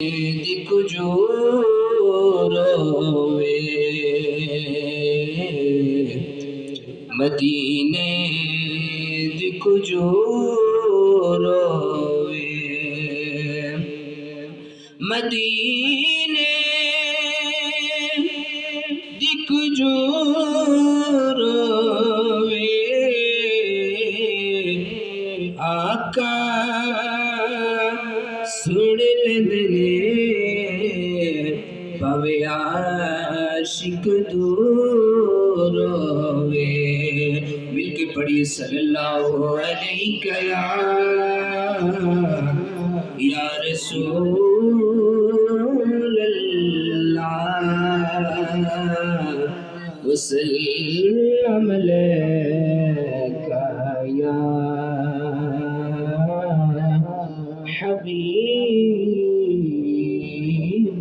दिख जो रोवे मदीने दिख जो रोवे मदीने दिख जो रोवे आका सुन ले पवे आशिक दूर रोवे। मिलके पढ़िए सल्लल्लाहु अलैहि या रसूल अल्लाह वसल्लम अलैका या हबीब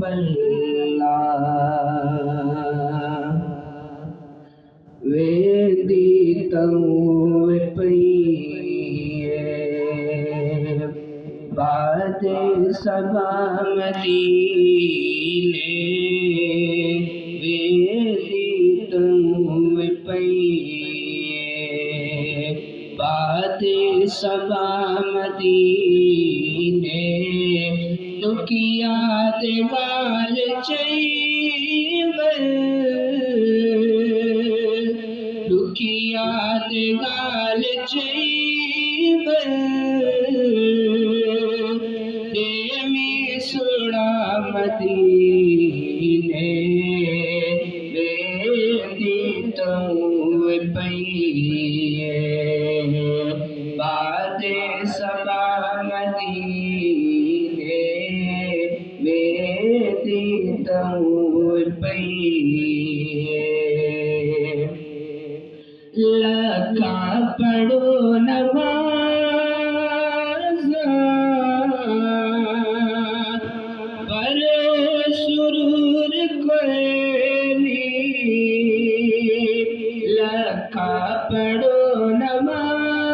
अल्लाह। वेंदी तऊं पईए बाद सबा मदीने वेंदी तऊं पईए बाद सबा मदीने दुखिया दे गाल चईवे दुखिया दे गाल चईवे देमी सुड़ा मदीने वेंदी तऊं पईए बाद सबा मदीने वेंदी तऊं पईए। लका पढ़ो नमाज़ पर सुरूर कोई नहीं। लका पढ़ो नमाज़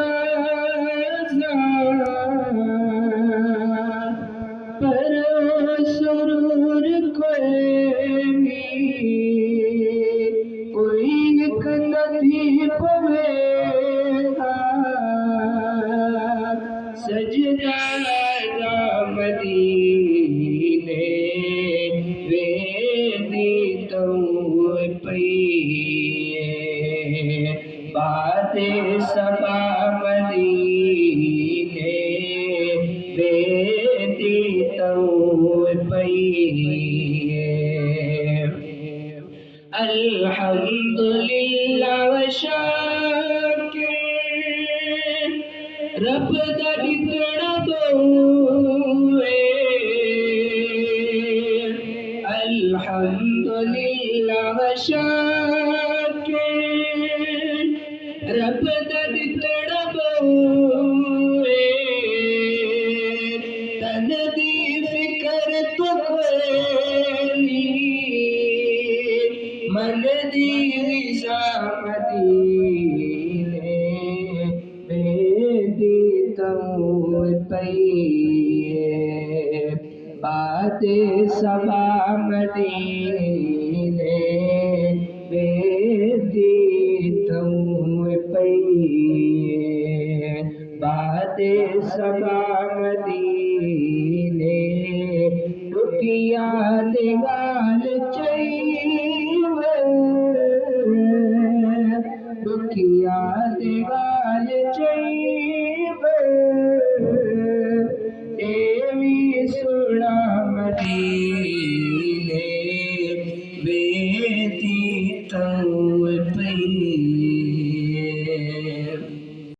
पर सुरूर कोई नहीं। कोई एक नदी पवेगा सजदा मदीने वेंदी तऊं पईए बाद सबा मदीने वेंदी तऊं पईए। अल्हम्दुलिल्लाह व शाकिर रब दा इतना दोए। अल्हम्दुलिल्लाह व शाकिर रब दा इतना दोए। तन दी फिकर तो कोई मन दी ग़िज़ा मदीने वेंदी तऊं पईए बाद सबा मदीने वेंदी तऊं पईए बाद सबा मदीने दुखिया दे गाल चईवे दुखिया दे गाल